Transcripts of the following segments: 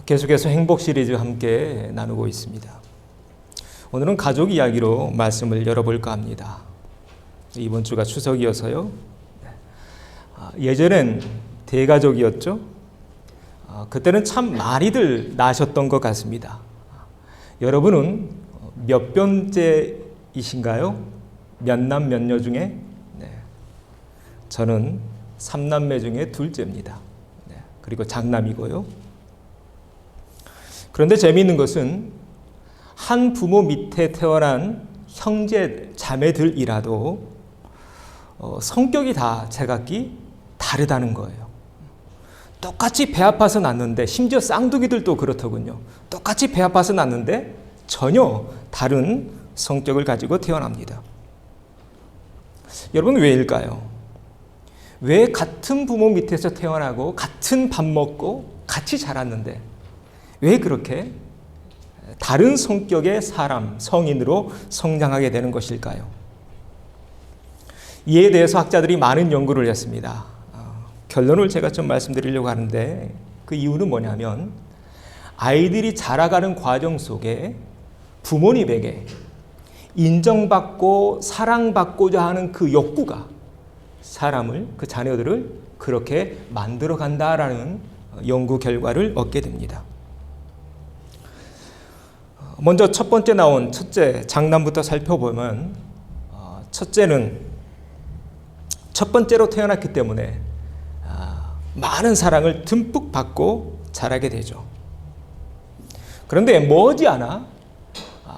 계속해서 행복 시리즈 함께 나누고 있습니다. 오늘은 가족 이야기로 말씀을 열어볼까 합니다. 이번 주가 추석이어서요. 예전엔 대가족이었죠. 그때는 참 많이들 나셨던 것 같습니다. 여러분은 몇 번째이신가요? 몇 남 몇 녀 중에? 저는 3남매 중에 둘째입니다. 그리고 장남이고요. 그런데 재미있는 것은 한 부모 밑에 태어난 형제 자매들이라도 성격이 다 제각기 다르다는 거예요. 똑같이 배 아파서 낳는데, 심지어 쌍둥이들도 그렇더군요. 똑같이 배 아파서 낳는데 전혀 다른 성격을 가지고 태어납니다. 여러분, 왜일까요? 왜 같은 부모 밑에서 태어나고 같은 밥 먹고 같이 자랐는데 왜 그렇게 다른 성격의 사람, 성인으로 성장하게 되는 것일까요? 이에 대해서 학자들이 많은 연구를 했습니다. 결론을 제가 좀 말씀드리려고 하는데, 그 이유는 뭐냐면 아이들이 자라가는 과정 속에 부모님에게 인정받고 사랑받고자 하는 그 욕구가 사람을, 그 자녀들을 그렇게 만들어 간다라는 연구 결과를 얻게 됩니다. 먼저 첫 번째 나온 첫째, 장남부터 살펴보면, 첫째는 첫 번째로 태어났기 때문에 많은 사랑을 듬뿍 받고 자라게 되죠. 그런데 머지않아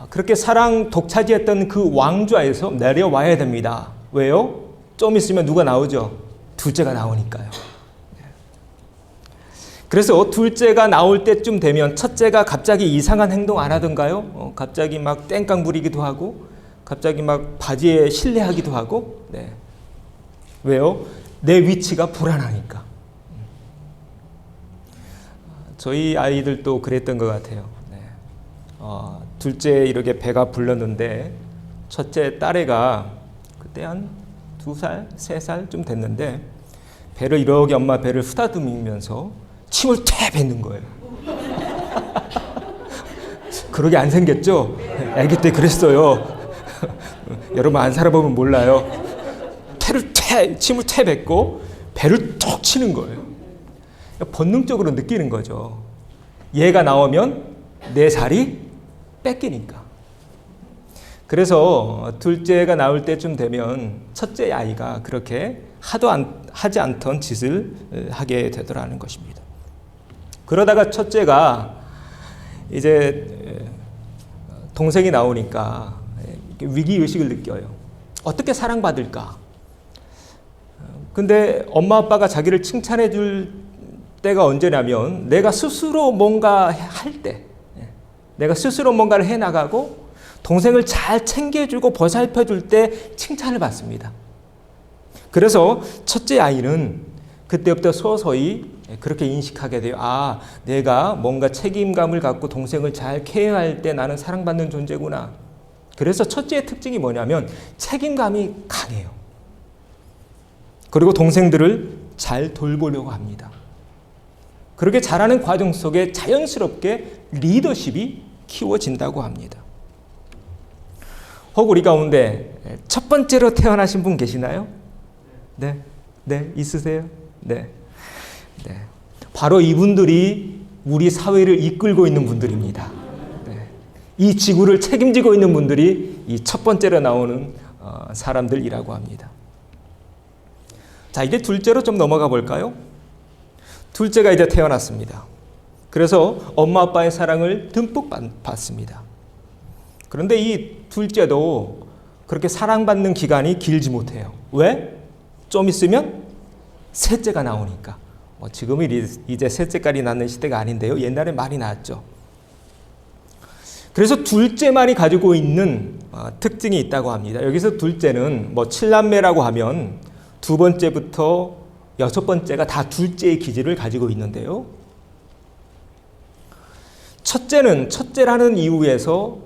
그렇게 사랑 독차지했던 그 왕좌에서 내려와야 됩니다. 왜요? 좀 있으면 누가 나오죠? 둘째가 나오니까요. 그래서 둘째가 나올 때쯤 되면 첫째가 갑자기 이상한 행동 안 하던가요? 갑자기 막 땡깡 부리기도 하고, 갑자기 막 바지에 실례하기도 하고. 왜요? 내 위치가 불안하니까. 저희 아이들도 그랬던 것 같아요. 둘째 이렇게 배가 불렀는데, 첫째 딸애가 그때 한 2살, 3살쯤 됐는데 배를 이렇게 엄마 배를 후다듬으면서 침을 퇴 뱉는 거예요. 그러게 안 생겼죠? 아기 때 그랬어요. 여러분 안 살아보면 몰라요. 침을 퇴 뱉고 배를 톡 치는 거예요. 본능적으로 느끼는 거죠. 얘가 나오면 내 자리 뺏기니까. 그래서 둘째가 나올 때쯤 되면 첫째 아이가 그렇게 하지 않던 짓을 하게 되더라는 것입니다. 그러다가 첫째가 이제 동생이 나오니까 위기의식을 느껴요. 어떻게 사랑받을까? 근데 엄마 아빠가 자기를 칭찬해 줄 때가 언제냐면 내가 스스로 뭔가 할 때, 내가 스스로 뭔가를 해나가고 동생을 잘 챙겨주고 보살펴줄 때 칭찬을 받습니다. 그래서 첫째 아이는 그때부터 서서히 그렇게 인식하게 돼요. 아, 내가 뭔가 책임감을 갖고 동생을 잘 케어할 때 나는 사랑받는 존재구나. 그래서 첫째의 특징이 뭐냐면 책임감이 강해요. 그리고 동생들을 잘 돌보려고 합니다. 그렇게 자라는 과정 속에 자연스럽게 리더십이 키워진다고 합니다. 혹 우리 가운데 첫 번째로 태어나신 분 계시나요? 네, 있으세요? 네. 바로 이분들이 우리 사회를 이끌고 있는 분들입니다. 이 지구를 책임지고 있는 분들이 이 첫 번째로 나오는 사람들이라고 합니다. 자, 이제 둘째로 좀 넘어가 볼까요? 둘째가 이제 태어났습니다. 그래서 엄마 아빠의 사랑을 듬뿍 받습니다. 그런데 이 둘째도 그렇게 사랑받는 기간이 길지 못해요. 왜? 좀 있으면 셋째가 나오니까. 지금은 이제 셋째까지 낳는 시대가 아닌데요. 옛날에 많이 낳았죠. 그래서 둘째만이 가지고 있는 특징이 있다고 합니다. 여기서 둘째는 칠남매라고 하면 두 번째부터 여섯 번째가 다 둘째의 기질을 가지고 있는데요. 첫째는 첫째라는 이유에서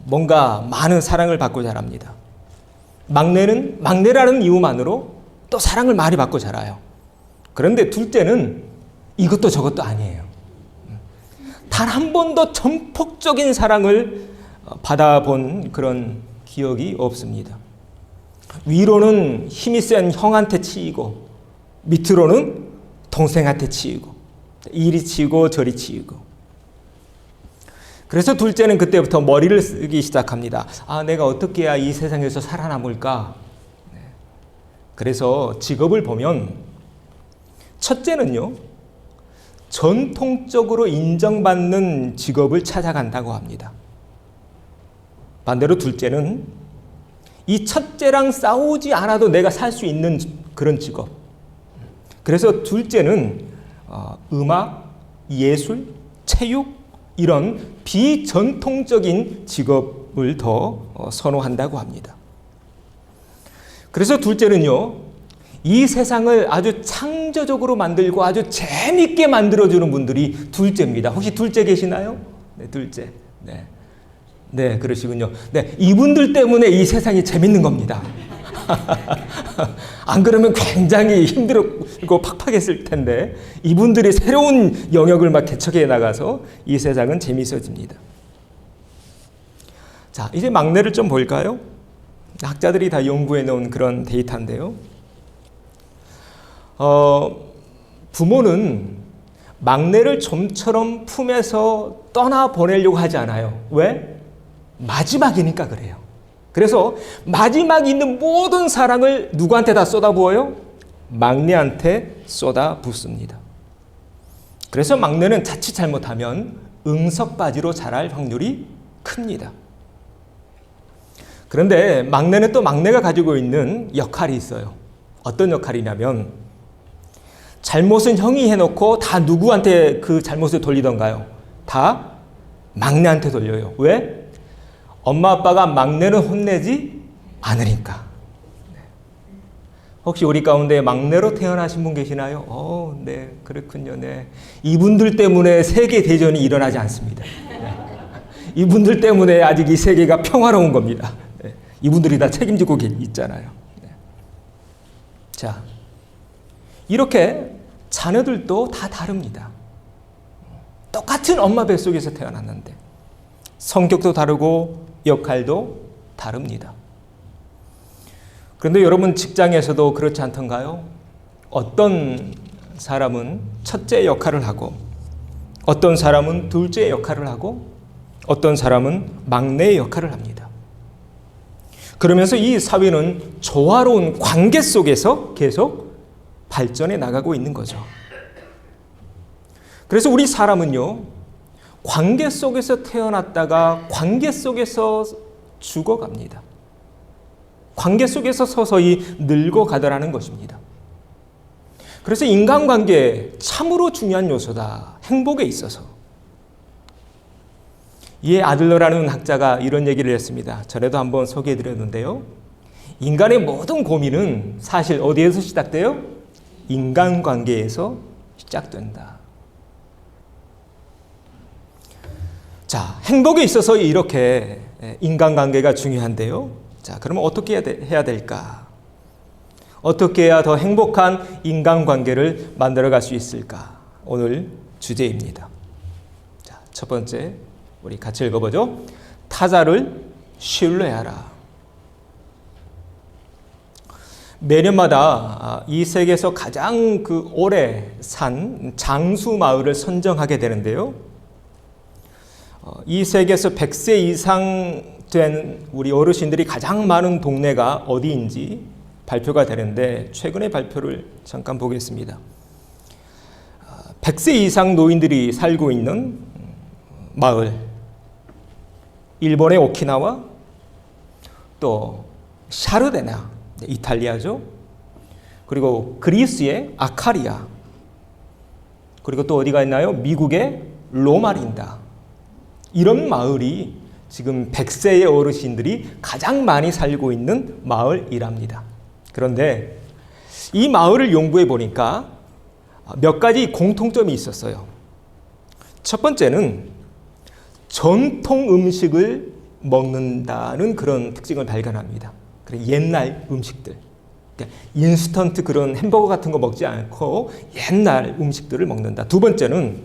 뭔가 많은 사랑을 받고 자랍니다. 막내는 막내라는 이유만으로 또 사랑을 많이 받고 자라요. 그런데 둘째는 이것도 저것도 아니에요. 단 한 번도 전폭적인 사랑을 받아본 그런 기억이 없습니다. 위로는 힘이 센 형한테 치이고 밑으로는 동생한테 치이고 이리 치고 저리 치이고. 그래서 둘째는 그때부터 머리를 쓰기 시작합니다. 아, 내가 어떻게 해야 이 세상에서 살아남을까? 그래서 직업을 보면 첫째는요, 전통적으로 인정받는 직업을 찾아간다고 합니다. 반대로 둘째는 이 첫째랑 싸우지 않아도 내가 살 수 있는 그런 직업. 그래서 둘째는 음악, 예술, 체육 이런 비전통적인 직업을 더 선호한다고 합니다. 그래서 둘째는요, 이 세상을 아주 창조적으로 만들고 아주 재밌게 만들어주는 분들이 둘째입니다. 혹시 둘째 계시나요? 네, 둘째. 네. 네, 그러시군요. 네, 이분들 때문에 이 세상이 재밌는 겁니다. 안 그러면 굉장히 힘들고 팍팍했을 텐데 이분들이 새로운 영역을 막 개척해 나가서 이 세상은 재밌어집니다. 자, 이제 막내를 좀 볼까요? 학자들이 다 연구해 놓은 그런 데이터인데요. 부모는 막내를 좀처럼 품에서 떠나보내려고 하지 않아요. 왜? 마지막이니까 그래요. 그래서 마지막 있는 모든 사랑을 누구한테 다 쏟아부어요? 막내한테 쏟아붓습니다. 그래서 막내는 자칫 잘못하면 응석바지로 자랄 확률이 큽니다. 그런데 막내는 또 막내가 가지고 있는 역할이 있어요. 어떤 역할이냐면 잘못은 형이 해놓고 다 누구한테 그 잘못을 돌리던가요? 다 막내한테 돌려요. 왜? 엄마 아빠가 막내는 혼내지 않으니까. 혹시 우리 가운데 막내로 태어나신 분 계시나요? 네, 그렇군요. 네. 이분들 때문에 세계 대전이 일어나지 않습니다. 네. 이분들 때문에 아직 이 세계가 평화로운 겁니다. 네. 이분들이 다 책임지고 있잖아요. 네. 자, 이렇게 자녀들도 다 다릅니다. 똑같은 엄마 뱃속에서 태어났는데 성격도 다르고 역할도 다릅니다. 그런데 여러분 직장에서도 그렇지 않던가요? 어떤 사람은 첫째 역할을 하고 어떤 사람은 둘째 역할을 하고 어떤 사람은 막내 역할을 합니다. 그러면서 이 사회는 조화로운 관계 속에서 계속 발전해 나가고 있는 거죠. 그래서 우리 사람은요, 관계 속에서 태어났다가 관계 속에서 죽어갑니다. 관계 속에서 서서히 늙어가더라는 것입니다. 그래서 인간관계 참으로 중요한 요소다. 행복에 있어서. 이에 아들러라는 학자가 이런 얘기를 했습니다. 전에도 한번 소개해드렸는데요. 인간의 모든 고민은 사실 어디에서 시작돼요? 인간관계에서 시작된다. 자, 행복에 있어서 이렇게 인간관계가 중요한데요. 자, 그러면 어떻게 해야 될까? 어떻게 해야 더 행복한 인간관계를 만들어갈 수 있을까? 오늘 주제입니다. 자, 첫 번째, 우리 같이 읽어보죠. 타자를 신뢰하라. 매년마다 이 세계에서 가장 오래 산 장수 마을을 선정하게 되는데요. 이 세계에서 100세 이상 된 우리 어르신들이 가장 많은 동네가 어디인지 발표가 되는데 최근의 발표를 잠깐 보겠습니다. 100세 이상 노인들이 살고 있는 마을, 일본의 오키나와, 또 샤르데나, 이탈리아죠. 그리고 그리스의 아카리아, 그리고 또 어디가 있나요? 미국의 로마린다. 이런 마을이 지금 100세의 어르신들이 가장 많이 살고 있는 마을이랍니다. 그런데 이 마을을 연구해 보니까 몇 가지 공통점이 있었어요. 첫 번째는 전통 음식을 먹는다는 그런 특징을 발견합니다. 옛날 음식들. 인스턴트 그런 햄버거 같은 거 먹지 않고 옛날 음식들을 먹는다. 두 번째는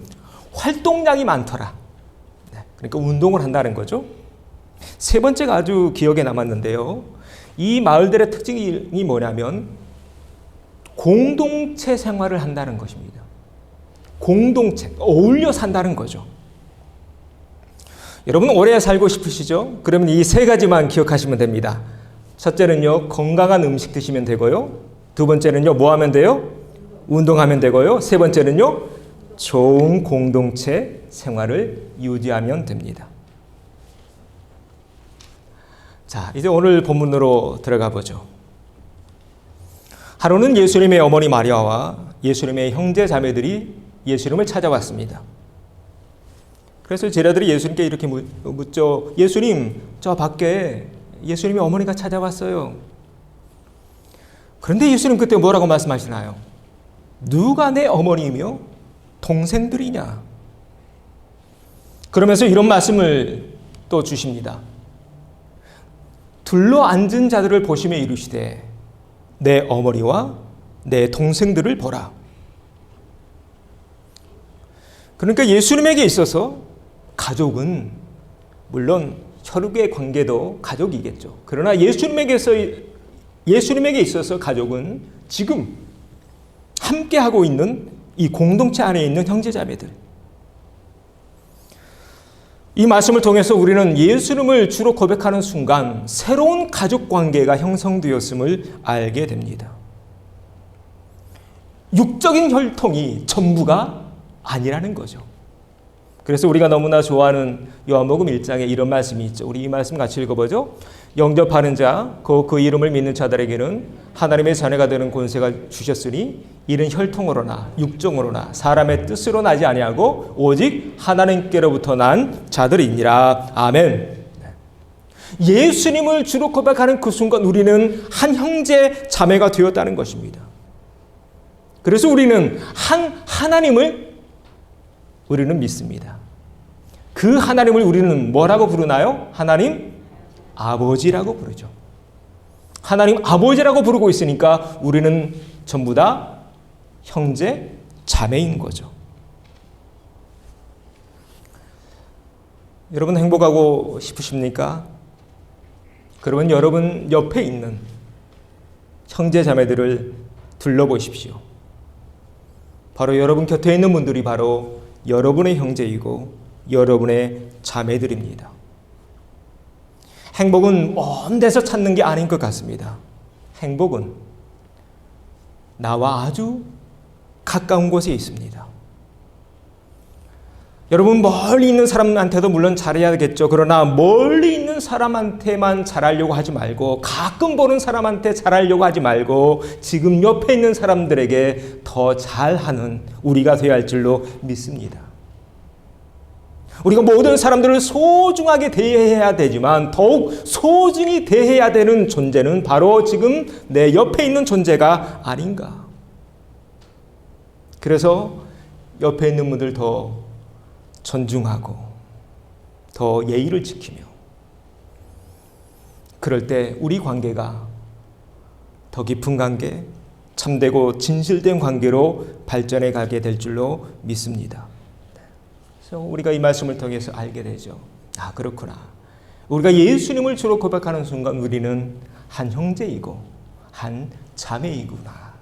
활동량이 많더라. 그러니까 운동을 한다는 거죠. 세 번째가 아주 기억에 남았는데요. 이 마을들의 특징이 뭐냐면 공동체 생활을 한다는 것입니다. 공동체, 어울려 산다는 거죠. 여러분 오래 살고 싶으시죠? 그러면 이 세 가지만 기억하시면 됩니다. 첫째는요, 건강한 음식 드시면 되고요. 두 번째는요, 뭐 하면 돼요? 운동하면 되고요. 세 번째는요, 좋은 공동체 생활을 유지하면 됩니다. 자, 이제 오늘 본문으로 들어가 보죠. 하루는 예수님의 어머니 마리아와 예수님의 형제 자매들이 예수님을 찾아왔습니다. 그래서 제자들이 예수님께 이렇게 묻죠. 예수님, 저 밖에 예수님의 어머니가 찾아왔어요. 그런데 예수님 그때 뭐라고 말씀하시나요? 누가 내 어머니이며 동생들이냐? 그러면서 이런 말씀을 또 주십니다. 둘러 앉은 자들을 보시며 이르시되 내 어머니와 내 동생들을 보라. 그러니까 예수님에게 있어서 가족은 물론 혈육의 관계도 가족이겠죠. 그러나 예수님에게 있어서 가족은 지금 함께하고 있는 이 공동체 안에 있는 형제자매들. 이 말씀을 통해서 우리는 예수님을 주로 고백하는 순간 새로운 가족 관계가 형성되었음을 알게 됩니다. 육적인 혈통이 전부가 아니라는 거죠. 그래서 우리가 너무나 좋아하는 요한복음 1장에 이런 말씀이 있죠. 우리 이 말씀 같이 읽어보죠. 영접하는 자, 그 이름을 믿는 자들에게는 하나님의 자녀가 되는 권세가 주셨으니 이는 혈통으로나 육정으로나 사람의 뜻으로 나지 아니하고 오직 하나님께로부터 난 자들이니라. 아멘. 예수님을 주로 고백하는 그 순간 우리는 한 형제 자매가 되었다는 것입니다. 그래서 우리는 한 하나님을 우리는 믿습니다. 그 하나님을 우리는 뭐라고 부르나요? 하나님 아버지라고 부르죠. 하나님 아버지라고 부르고 있으니까 우리는 전부 다 형제 자매인 거죠. 여러분 행복하고 싶으십니까? 그러면 여러분 옆에 있는 형제 자매들을 둘러보십시오. 바로 여러분 곁에 있는 분들이 바로 여러분의 형제이고 여러분의 자매들입니다. 행복은 먼 데서 찾는 게 아닌 것 같습니다. 행복은 나와 아주 가까운 곳에 있습니다. 여러분 멀리 있는 사람한테도 물론 잘해야겠죠. 그러나 멀리 있는 사람한테만 잘하려고 하지 말고 가끔 보는 사람한테 잘하려고 하지 말고 지금 옆에 있는 사람들에게 더 잘하는 우리가 되어야 할 줄로 믿습니다. 우리가 모든 사람들을 소중하게 대해야 되지만 더욱 소중히 대해야 되는 존재는 바로 지금 내 옆에 있는 존재가 아닌가. 그래서 옆에 있는 분들 더 존중하고 더 예의를 지키며 그럴 때 우리 관계가 더 깊은 관계, 참되고 진실된 관계로 발전해 가게 될 줄로 믿습니다. 그래서 우리가 이 말씀을 통해서 알게 되죠. 아, 그렇구나. 우리가 예수님을 주로 고백하는 순간 우리는 한 형제이고 한 자매이구나.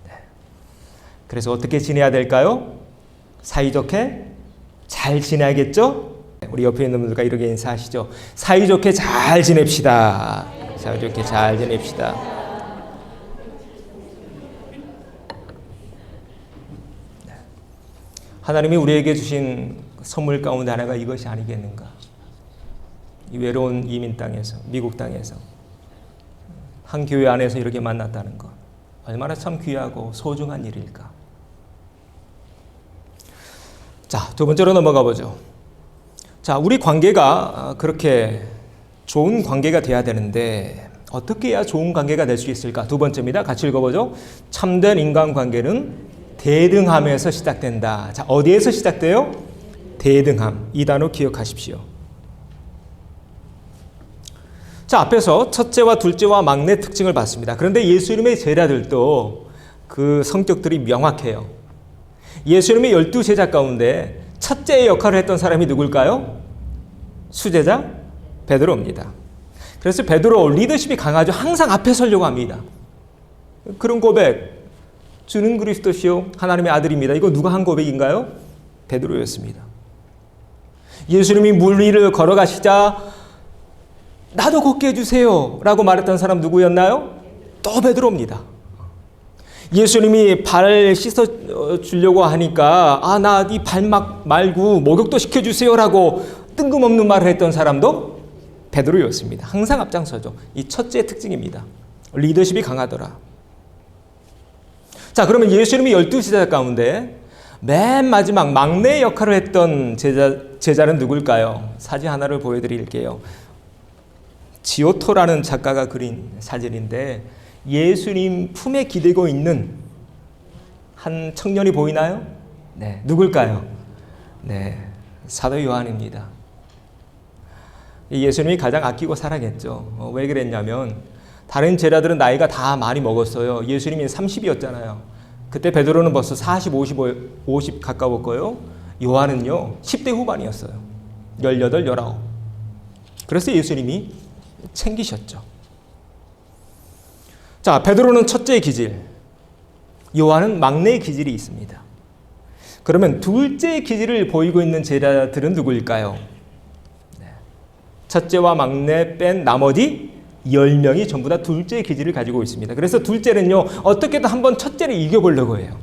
네. 그래서 어떻게 지내야 될까요? 사이좋게 잘 지내야겠죠? 우리 옆에 있는 분들과 이렇게 인사하시죠. 사이좋게 잘 지냅시다. 사이좋게 잘 지냅시다. 하나님이 우리에게 주신 선물 가운데 하나가 이것이 아니겠는가? 이 외로운 이민 땅에서, 미국 땅에서 한 교회 안에서 이렇게 만났다는 것 얼마나 참 귀하고 소중한 일일까? 자, 두 번째로 넘어가 보죠. 자, 우리 관계가 그렇게 좋은 관계가 돼야 되는데 어떻게 해야 좋은 관계가 될 수 있을까? 두 번째입니다. 같이 읽어보죠. 참된 인간관계는 대등함에서 시작된다. 자, 어디에서 시작돼요? 대등함. 이 단어 기억하십시오. 자, 앞에서 첫째와 둘째와 막내 특징을 봤습니다. 그런데 예수님의 제자들도 그 성격들이 명확해요. 예수님의 12제자 가운데 첫째의 역할을 했던 사람이 누굴까요? 수제자 베드로입니다. 그래서 베드로 리더십이 강하죠. 항상 앞에 서려고 합니다. 그런 고백, 주는 그리스도시요 하나님의 아들입니다. 이거 누가 한 고백인가요? 베드로였습니다. 예수님이 물 위를 걸어가시자 나도 걷게 해주세요 라고 말했던 사람 누구였나요? 또 베드로입니다. 예수님이 발 씻어주려고 하니까 나 이 발막 말고 목욕도 시켜주세요 라고 뜬금없는 말을 했던 사람도 베드로였습니다. 항상 앞장서죠. 이 첫째 특징입니다. 리더십이 강하더라. 자, 그러면 예수님이 12제자 가운데 맨 마지막 막내 역할을 했던 제자는 누굴까요? 사진 하나를 보여드릴게요. 지오토라는 작가가 그린 사진인데 예수님 품에 기대고 있는 한 청년이 보이나요? 네, 누굴까요? 네, 사도 요한입니다. 예수님이 가장 아끼고 사랑했죠. 왜 그랬냐면 다른 제자들은 나이가 다 많이 먹었어요. 예수님이 30이었잖아요. 그때 베드로는 벌써 40, 50 가까웠고요. 요한은요 10대 후반이었어요. 18, 19. 그래서 예수님이 챙기셨죠. 자, 베드로는 첫째의 기질, 요한은 막내의 기질이 있습니다. 그러면 둘째의 기질을 보이고 있는 제자들은 누구일까요? 첫째와 막내 뺀 나머지 10명이 전부 다 둘째의 기질을 가지고 있습니다. 그래서 둘째는요, 어떻게든 한번 첫째를 이겨보려고 해요.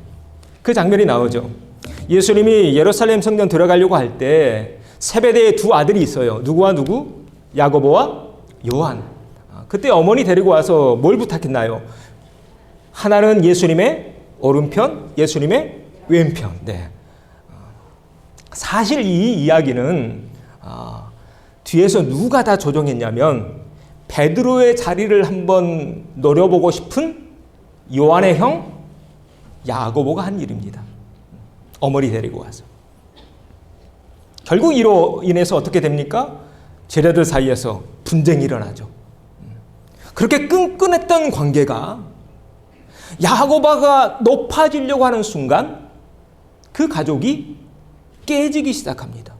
그 장면이 나오죠. 예수님이 예루살렘 성전 들어가려고 할 때 세베대의 두 아들이 있어요. 누구와 누구? 야고보와 요한. 그때 어머니 데리고 와서 뭘 부탁했나요? 하나는 예수님의 오른편, 예수님의 왼편. 네. 사실 이 이야기는 뒤에서 누가 다 조종했냐면 베드로의 자리를 한번 노려보고 싶은 요한의 형 야고보가 한 일입니다. 어머니 데리고 와서. 결국 이로 인해서 어떻게 됩니까? 제자들 사이에서 분쟁이 일어나죠. 그렇게 끈끈했던 관계가 야고보가 높아지려고 하는 순간 그 가족이 깨지기 시작합니다.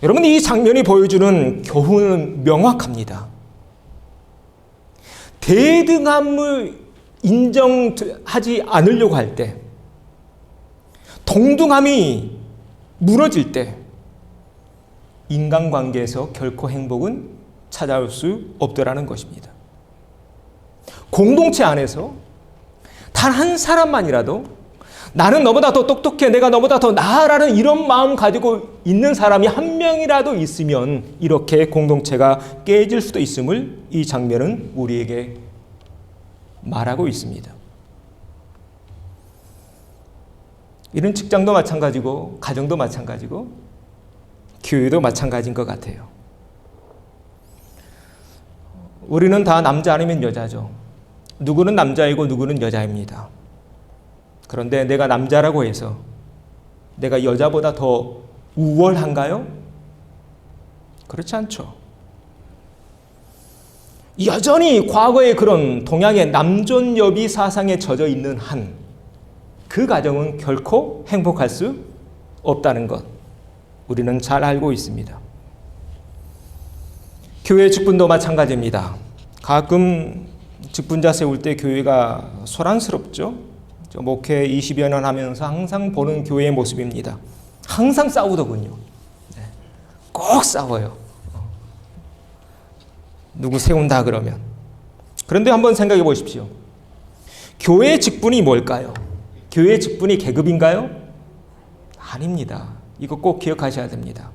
여러분, 이 장면이 보여주는 교훈은 명확합니다. 대등함을 인정하지 않으려고 할 때, 동등함이 무너질 때 인간관계에서 결코 행복은 찾아올 수 없더라는 것입니다. 공동체 안에서 단 한 사람만이라도 나는 너보다 더 똑똑해, 내가 너보다 더 나아라는 이런 마음 가지고 있는 사람이 한 명이라도 있으면 이렇게 공동체가 깨질 수도 있음을 이 장면은 우리에게 말하고 있습니다. 이런 직장도 마찬가지고 가정도 마찬가지고 교회도 마찬가지인 것 같아요. 우리는 다 남자 아니면 여자죠. 누구는 남자이고 누구는 여자입니다. 그런데 내가 남자라고 해서 내가 여자보다 더 우월한가요? 그렇지 않죠. 여전히 과거의 그런 동양의 남존여비 사상에 젖어 있는 한 그 가정은 결코 행복할 수 없다는 것 우리는 잘 알고 있습니다. 교회 직분도 마찬가지입니다. 가끔 직분자 세울 때 교회가 소란스럽죠. 목회 20여 년 하면서 항상 보는 교회의 모습입니다. 항상 싸우더군요. 꼭 싸워요. 누구 세운다 그러면. 그런데 한번 생각해 보십시오. 교회의 직분이 뭘까요? 교회의 직분이 계급인가요? 아닙니다. 이거 꼭 기억하셔야 됩니다.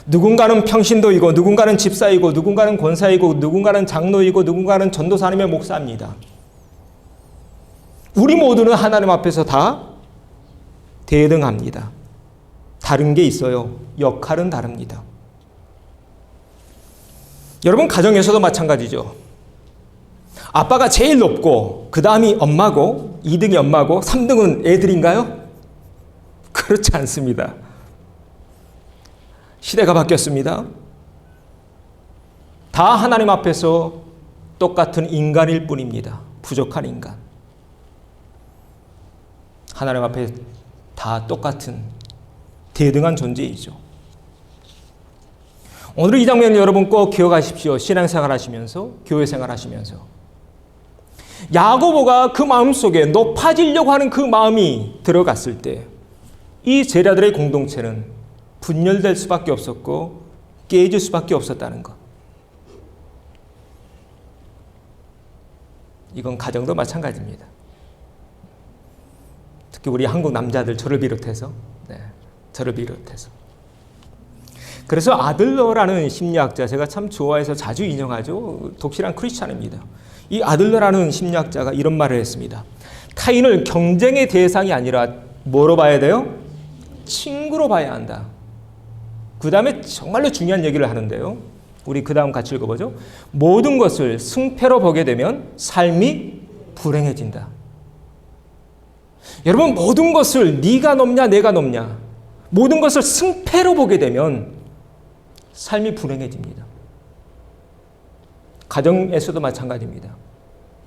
누군가는 평신도이고 누군가는 집사이고 누군가는 권사이고 누군가는 장로이고 누군가는 전도사 아니면 목사입니다. 우리 모두는 하나님 앞에서 다 대등합니다. 다른 게 있어요. 역할은 다릅니다. 여러분, 가정에서도 마찬가지죠. 아빠가 제일 높고 그 다음이 엄마고 2등이 엄마고 3등은 애들인가요? 그렇지 않습니다. 시대가 바뀌었습니다. 다 하나님 앞에서 똑같은 인간일 뿐입니다. 부족한 인간. 하나님 앞에 다 똑같은 대등한 존재이죠. 오늘 이 장면 여러분 꼭 기억하십시오. 신앙생활 하시면서, 교회생활 하시면서. 야고보가 그 마음속에 높아지려고 하는 그 마음이 들어갔을 때 이 제자들의 공동체는 분열될 수밖에 없었고 깨질 수밖에 없었다는 것. 이건 가정도 마찬가지입니다. 특히 우리 한국 남자들 저를 비롯해서 저를 비롯해서. 그래서 아들러라는 심리학자 제가 참 좋아해서 자주 인용하죠. 독실한 크리스찬입니다. 이 아들러라는 심리학자가 이런 말을 했습니다. 타인을 경쟁의 대상이 아니라 뭐로 봐야 돼요? 친구로 봐야 한다. 그 다음에 정말로 중요한 얘기를 하는데요. 우리 그 다음 같이 읽어보죠. 모든 것을 승패로 보게 되면 삶이 불행해진다. 여러분, 모든 것을 네가 높냐 내가 높냐, 모든 것을 승패로 보게 되면 삶이 불행해집니다. 가정에서도 마찬가지입니다.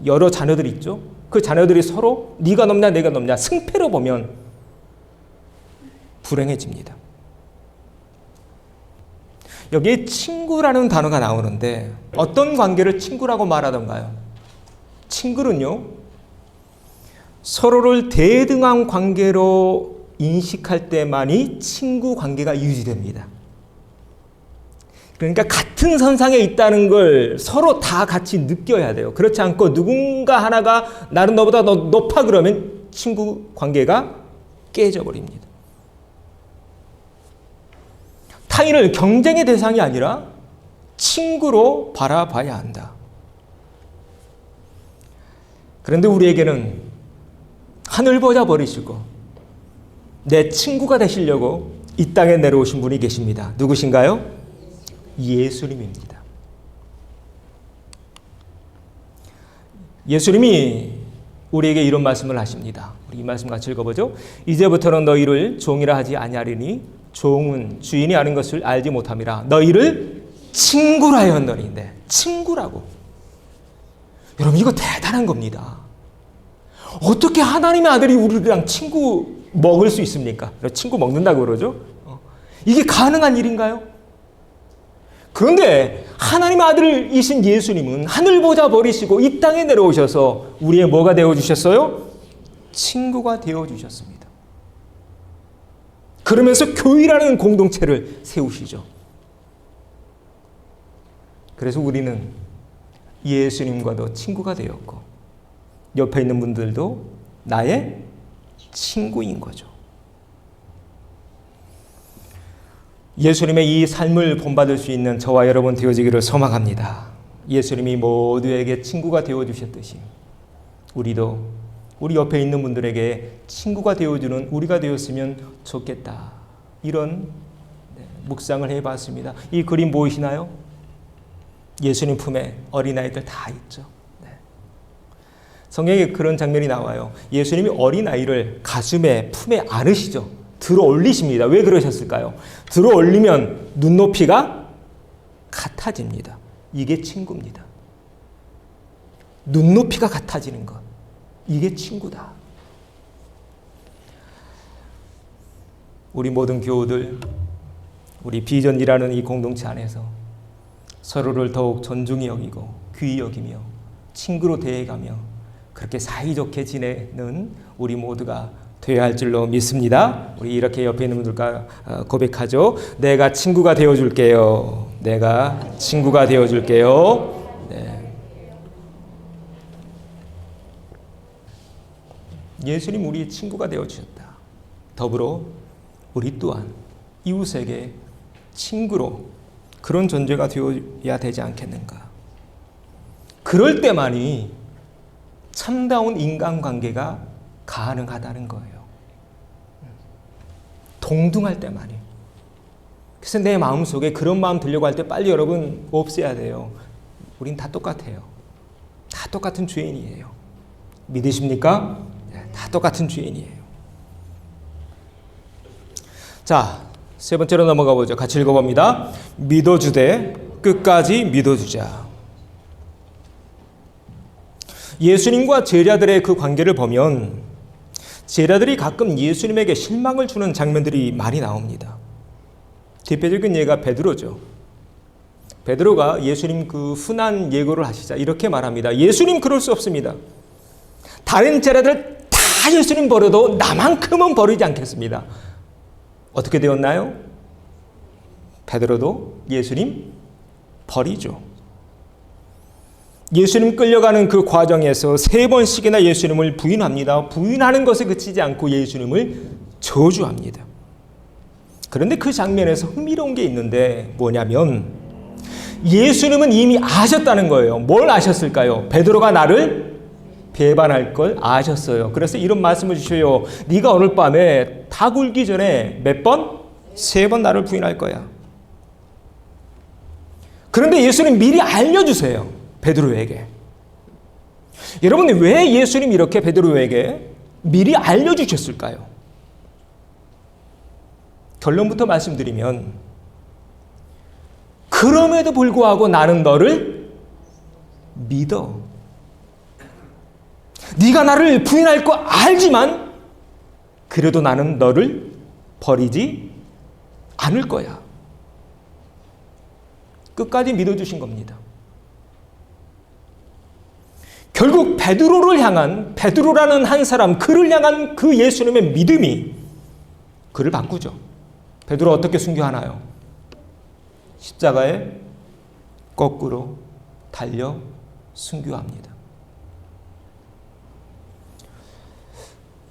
여러 자녀들이 있죠. 그 자녀들이 서로 네가 높냐 내가 높냐 승패로 보면 불행해집니다. 여기에 친구라는 단어가 나오는데 어떤 관계를 친구라고 말하던가요? 친구는요, 서로를 대등한 관계로 인식할 때만이 친구 관계가 유지됩니다. 그러니까 같은 선상에 있다는 걸 서로 다 같이 느껴야 돼요. 그렇지 않고 누군가 하나가 나는 너보다 더 높아 그러면 친구 관계가 깨져버립니다. 타인을 경쟁의 대상이 아니라 친구로 바라봐야 한다. 그런데 우리에게는 하늘 보자 버리시고 내 친구가 되시려고 이 땅에 내려오신 분이 계십니다. 누구신가요? 예수님입니다. 예수님이 우리에게 이런 말씀을 하십니다. 우리 이 말씀 같이 읽어보죠. 이제부터는 너희를 종이라 하지 아니하리니 종은 주인이 아는 것을 알지 못함이라 너희를 친구라 하였노니. 친구라고. 여러분, 이거 대단한 겁니다. 어떻게 하나님의 아들이 우리랑 친구 먹을 수 있습니까? 친구 먹는다고 그러죠? 이게 가능한 일인가요? 그런데 하나님의 아들이신 예수님은 하늘 보자 버리시고 이 땅에 내려오셔서 우리의 뭐가 되어주셨어요? 친구가 되어주셨습니다. 그러면서 교회라는 공동체를 세우시죠. 그래서 우리는 예수님과도 친구가 되었고 옆에 있는 분들도 나의 친구인 거죠. 예수님의 이 삶을 본받을 수 있는 저와 여러분 되어지기를 소망합니다. 예수님이 모두에게 친구가 되어주셨듯이 우리도 우리 옆에 있는 분들에게 친구가 되어주는 우리가 되었으면 좋겠다. 이런 묵상을 해봤습니다. 이 그림 보이시나요? 예수님 품에 어린아이들 다 있죠. 성경에 그런 장면이 나와요. 예수님이 어린아이를 가슴에 품에 안으시죠. 들어 올리십니다. 왜 그러셨을까요? 들어 올리면 눈높이가 같아집니다. 이게 친구입니다. 눈높이가 같아지는 것. 이게 친구다. 우리 모든 교우들, 우리 비전이라는 이 공동체 안에서 서로를 더욱 존중히 여기고 귀히 여기며 친구로 대해가며 그렇게 사이좋게 지내는 우리 모두가 되어야 할 줄로 믿습니다. 우리 이렇게 옆에 있는 분들과 고백하죠. 내가 친구가 되어줄게요. 내가 친구가 되어줄게요. 예수님 우리의 친구가 되어주셨다. 더불어 우리 또한 이웃에게 친구로 그런 존재가 되어야 되지 않겠는가. 그럴 때만이 참다운 인간관계가 가능하다는 거예요. 동등할 때만이. 그래서 내 마음속에 그런 마음 들려고 할 때 빨리 여러분 없애야 돼요. 우린 다 똑같아요. 다 똑같은 죄인이에요. 믿으십니까? 다 똑같은 죄인이에요. 자, 세 번째로 넘어가 보죠. 같이 읽어봅니다. 믿어주되 끝까지 믿어주자. 예수님과 제자들의 그 관계를 보면 제자들이 가끔 예수님에게 실망을 주는 장면들이 많이 나옵니다. 대표적인 예가 베드로죠. 베드로가 예수님 그 흔한 예고를 하시자 이렇게 말합니다. 예수님 그럴 수 없습니다. 다른 제자들 다 예수님 버려도 나만큼은 버리지 않겠습니다. 어떻게 되었나요? 베드로도 예수님 버리죠. 예수님 끌려가는 그 과정에서 3번씩이나 예수님을 부인합니다. 부인하는 것에 그치지 않고 예수님을 저주합니다. 그런데 그 장면에서 흥미로운 게 있는데 뭐냐면 예수님은 이미 아셨다는 거예요. 뭘 아셨을까요? 베드로가 나를 배반할 걸 아셨어요. 그래서 이런 말씀을 주셔요. 네가 오늘 밤에 다 굴기 전에 몇 번? 3번 나를 부인할 거야. 그런데 예수님 미리 알려주세요. 베드로에게. 여러분, 왜 예수님이 이렇게 베드로에게 미리 알려주셨을까요? 결론부터 말씀드리면 그럼에도 불구하고 나는 너를 믿어. 네가 나를 부인할 거 알지만 그래도 나는 너를 버리지 않을 거야. 끝까지 믿어주신 겁니다. 결국 베드로라는 한 사람, 그를 향한 그 예수님의 믿음이 그를 바꾸죠. 베드로 어떻게 순교하나요? 십자가에 거꾸로 달려 순교합니다.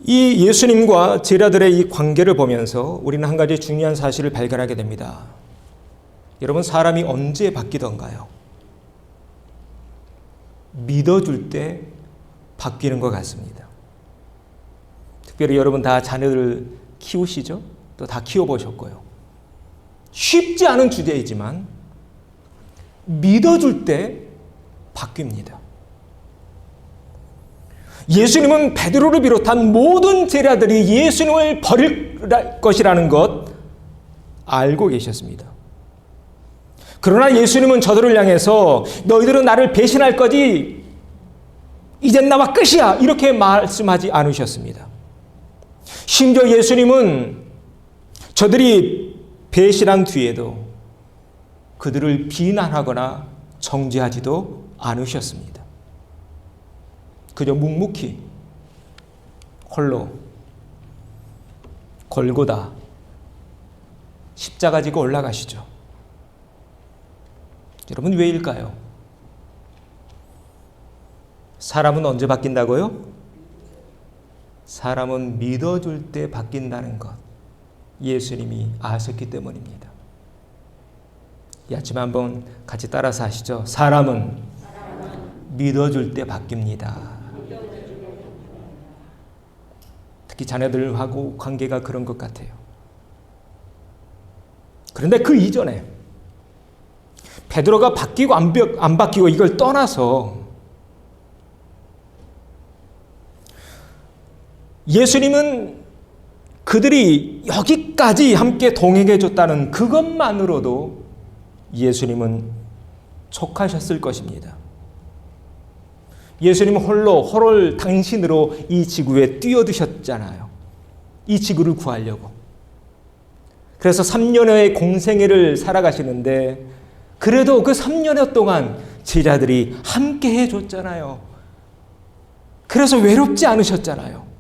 이 예수님과 제자들의 이 관계를 보면서 우리는 한 가지 중요한 사실을 발견하게 됩니다. 여러분, 사람이 언제 바뀌던가요? 믿어줄 때 바뀌는 것 같습니다. 특별히 여러분 다 자녀들 키우시죠? 또 다 키워보셨고요. 쉽지 않은 주제이지만 믿어줄 때 바뀝니다. 예수님은 베드로를 비롯한 모든 제자들이 예수님을 버릴 것이라는 것 알고 계셨습니다. 그러나 예수님은 저들을 향해서 너희들은 나를 배신할 거지, 이젠 나와 끝이야, 이렇게 말씀하지 않으셨습니다. 심지어 예수님은 저들이 배신한 뒤에도 그들을 비난하거나 정죄하지도 않으셨습니다. 그저 묵묵히 홀로 골고다 십자가 지고 올라가시죠. 여러분, 왜일까요? 사람은 언제 바뀐다고요? 사람은 믿어줄 때 바뀐다는 것, 예수님이 아셨기 때문입니다. 이 아침에 한번 같이 따라서 하시죠. 사람은 믿어줄 때 바뀝니다. 특히 자녀들하고 관계가 그런 것 같아요. 그런데 그 이전에 베드로가 바뀌고 안 바뀌고 이걸 떠나서 예수님은 그들이 여기까지 함께 동행해 줬다는 그것만으로도 예수님은 촉하셨을 것입니다. 예수님은 홀로 당신으로 이 지구에 뛰어드셨잖아요. 이 지구를 구하려고. 그래서 3년여의 공생애를 살아가시는데 그래도 그 3년여 동안 제자들이 함께 해줬잖아요. 그래서 외롭지 않으셨잖아요.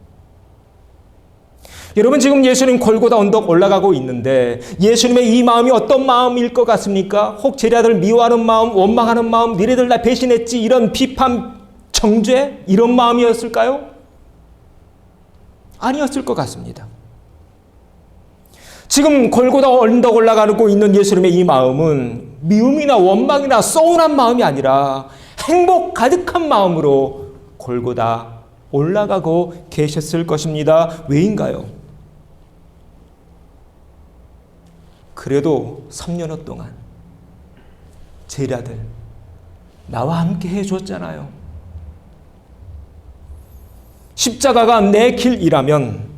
여러분, 지금 예수님 골고다 언덕 올라가고 있는데 예수님의 이 마음이 어떤 마음일 것 같습니까? 혹 제자들 미워하는 마음, 원망하는 마음, 니네들 나 배신했지, 이런 비판, 정죄, 이런 마음이었을까요? 아니었을 것 같습니다. 지금 골고다 언덕 올라가고 있는 예수님의 이 마음은 미움이나 원망이나 서운한 마음이 아니라 행복 가득한 마음으로 골고다 올라가고 계셨을 것입니다. 왜인가요? 그래도 3년여 동안 제자들 나와 함께 해줬잖아요. 십자가가 내 길이라면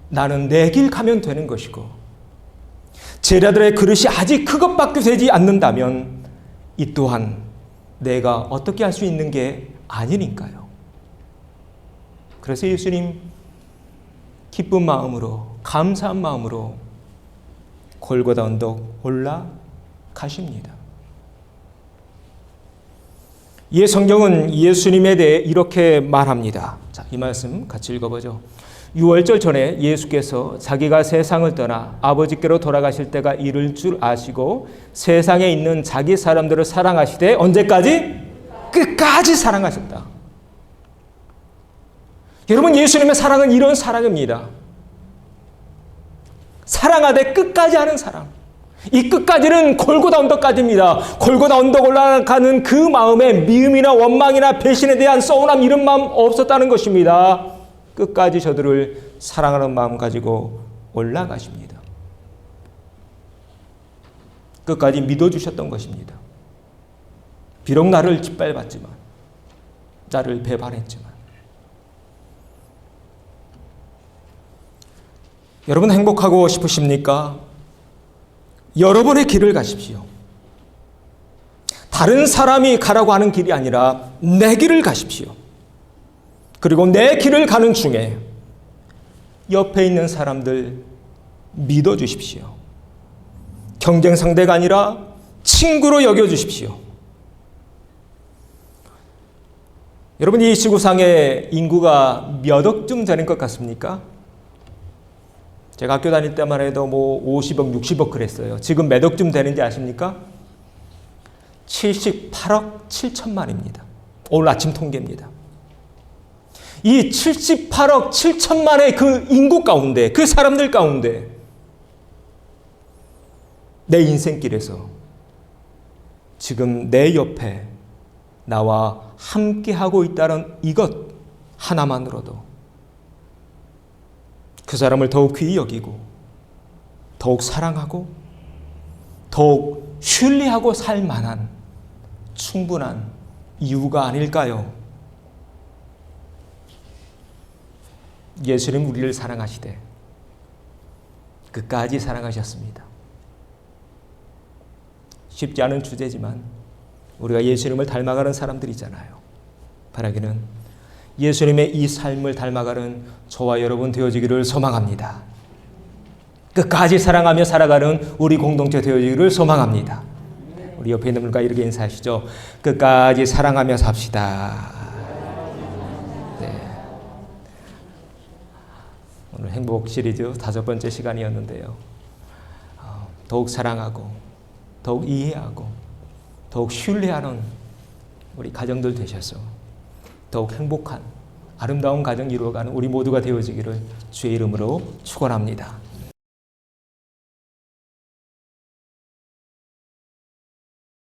나는 내 길 가면 되는 것이고, 제자들의 그릇이 아직 그것밖에 되지 않는다면 이 또한 내가 어떻게 할 수 있는 게 아니니까요. 그래서 예수님 기쁜 마음으로, 감사한 마음으로 골고다 언덕 올라가십니다. 이 성경은 예수님에 대해 이렇게 말합니다. 자, 이 말씀 같이 읽어보죠. 유월절 전에 예수께서 자기가 세상을 떠나 아버지께로 돌아가실 때가 이를 줄 아시고 세상에 있는 자기 사람들을 사랑하시되 언제까지? 끝까지 사랑하셨다. 여러분, 예수님의 사랑은 이런 사랑입니다. 사랑하되 끝까지 하는 사랑. 이 끝까지는 골고다 언덕까지입니다. 골고다 언덕 올라가는 그 마음에 미움이나 원망이나 배신에 대한 서운함 이런 마음 없었다는 것입니다. 끝까지 저들을 사랑하는 마음 가지고 올라가십니다. 끝까지 믿어주셨던 것입니다. 비록 나를 짓밟았지만, 나를 배반했지만. 여러분 행복하고 싶으십니까? 여러분의 길을 가십시오. 다른 사람이 가라고 하는 길이 아니라 내 길을 가십시오. 그리고 내 길을 가는 중에 옆에 있는 사람들 믿어주십시오. 경쟁 상대가 아니라 친구로 여겨주십시오. 여러분, 이 지구상의 인구가 몇 억쯤 되는 것 같습니까? 제가 학교 다닐 때만 해도 50억, 60억 그랬어요. 지금 몇 억쯤 되는지 아십니까? 78억 7천만입니다. 오늘 아침 통계입니다. 이 78억 7천만의 그 인구 가운데, 그 사람들 가운데 내 인생길에서 지금 내 옆에 나와 함께하고 있다는 이것 하나만으로도 그 사람을 더욱 귀히 여기고 더욱 사랑하고 더욱 신뢰하고 살 만한 충분한 이유가 아닐까요? 예수님 우리를 사랑하시되 끝까지 사랑하셨습니다. 쉽지 않은 주제지만 우리가 예수님을 닮아가는 사람들이잖아요. 바라기는 예수님의 이 삶을 닮아가는 저와 여러분 되어지기를 소망합니다. 끝까지 사랑하며 살아가는 우리 공동체 되어지기를 소망합니다. 우리 옆에 있는 분과 이렇게 인사하시죠. 끝까지 사랑하며 삽시다. 네. 오늘 행복 시리즈 5번째 시간이었는데요. 더욱 사랑하고 더욱 이해하고 더욱 신뢰하는 우리 가정들 되셔서 더욱 행복한 아름다운 가정 이루어가는 우리 모두가 되어지기를 주의 이름으로 축원합니다.